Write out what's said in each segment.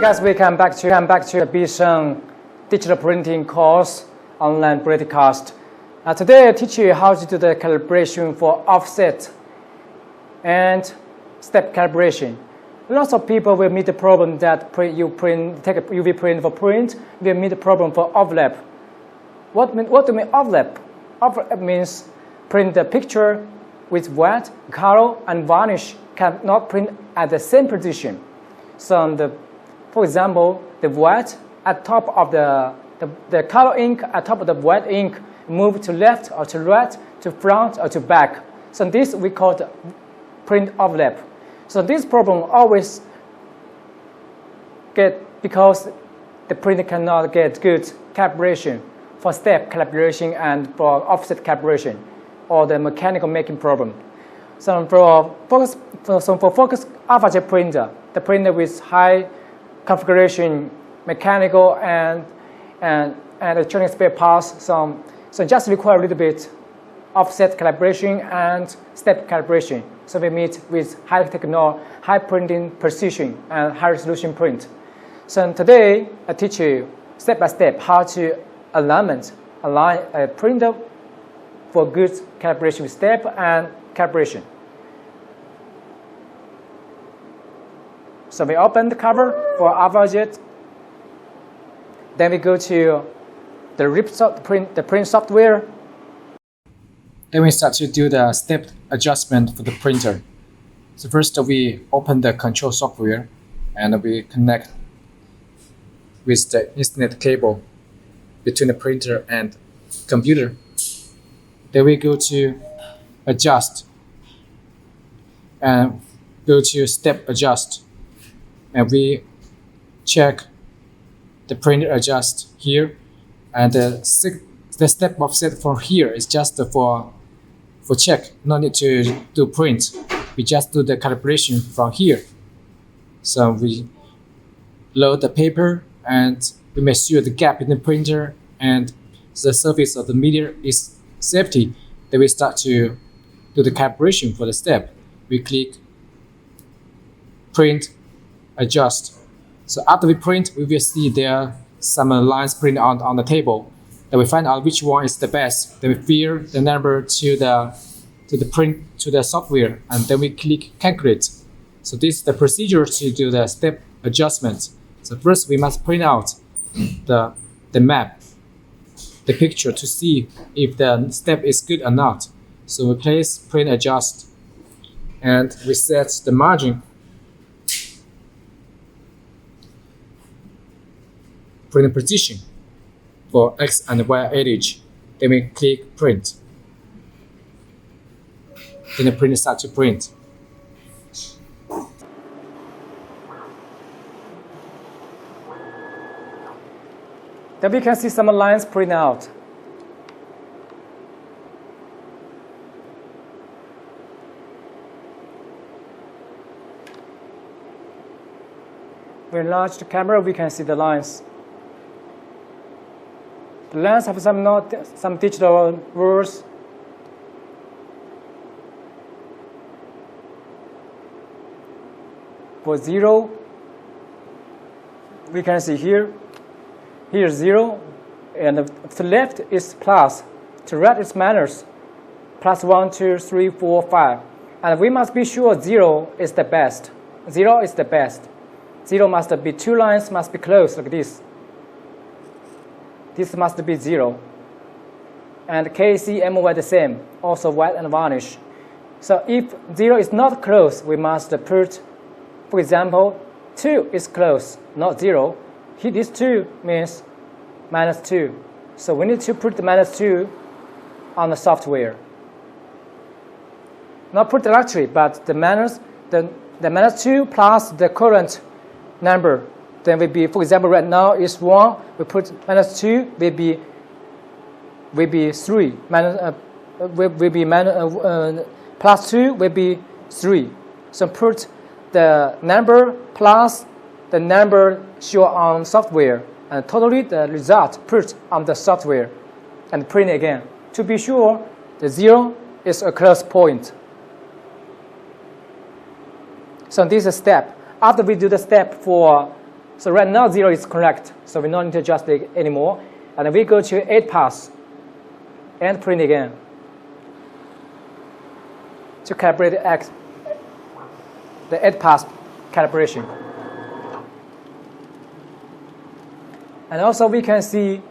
guys, we come back to the Bisheng digital printing course online broadcast. Today I teach you how to do the calibration for offset and step calibration. Lots of people will meet the problem that take a UV print for print, will meet the problem for overlap. What do you mean overlap? Overlap means print the picture with wet, color, and varnish cannot print at the same position. So, for example, the wet at top of the color ink at top of the wet ink move to left or to right, to front or to back. So this we call the print overlap. So this problem always because the printer cannot get good calibration for step calibration and for offset calibration, or the mechanical making problem. So for FocusInc Alpha-Jet printer, the printer with high configuration, mechanical and electronic spare parts, so just require a little bit offset calibration and step calibration. So we meet with high technology, high printing precision, and high resolution print. So today I teach you step by step how to align a printer for good calibration with step and calibration. So we open the cover for Alpha-Jet. Then we go to the print software. Then we start to do the step adjustment for the printer. So first we open the control software and we connect with the Ethernet cable between the printer and computer. Then we go to adjust and go to step adjust, and we check the printer adjust here, and the step offset for here is just for check. No need to do print. We just do the calibration from here. So we load the paper and we make sure the gap in the printer and the surface of the media is safety. Then we start to do the calibration for the step. We click print, adjust. So after we print, we will see there are some lines printed on the table. Then we find out which one is the best. Then we fill the number to the software, and then we click calculate. So this is the procedure to do the step adjustment. So first we must print out the map, the picture, to see if the step is good or not. So we place print adjust and we set the margin, print position for X and Y edge. Then we click print. Then the printer starts to print. Then we can see some lines print out. We enlarge the camera, we can see the lines. The lines have some digital words. For 0, we can see here is 0, and to the left is plus, to right is minus, plus 1, 2, 3, 4, 5. And we must be sure 0 is the best. 0 is the best. 0 must be, two lines must be close like this. This must be 0. And K, C, M, Y the same, also white and varnish. So if 0 is not close, we must put, for example, 2 is close, not 0. Here, this 2 means minus 2. So we need to put the minus 2 on the software. Not put directly, but the minus 2 plus the current number. Then will be, for example, right now is 1. We put minus 2 will be 3. Plus 2 will be 3. So put the number plus the number shown on software, and totally the result put on the software, and print again. To be sure, the 0 is a close point. So this is a step. After we do the step for So right now 0 is correct, so we don't need to adjust it anymore. And then we go to 8 pass and print again to calibrate the 8 pass calibration. And also we can see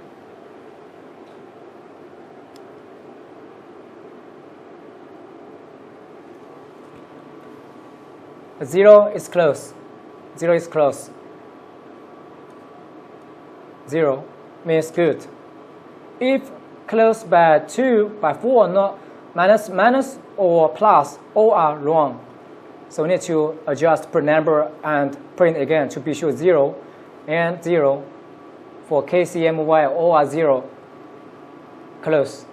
the 0 is close. 0 is close. 0 means good. If close by 2, by 4, not minus or plus, all are wrong. So we need to adjust per number and print again to be sure 0 and 0 for KCMY, all are 0 close.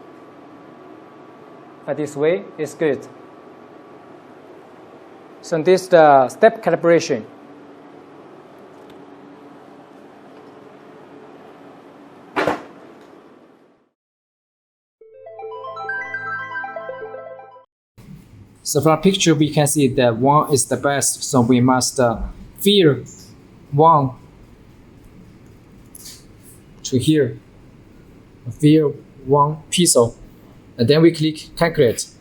But this way is good. So this is the step calibration. So from the picture, we can see that 1 is the best, so we must fill 1 to here, fill 1 pixel, and then we click calculate,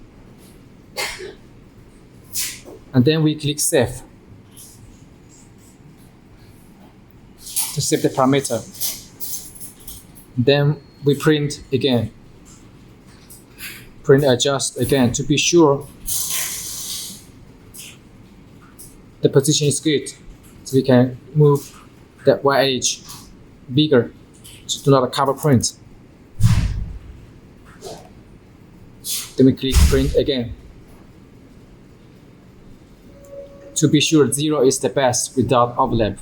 and then we click save to save the parameter. Then we print again, print adjust again to be sure the position is good, so we can move that Y edge bigger to do not cover print. Then we click print again to be sure 0 is the best without overlap.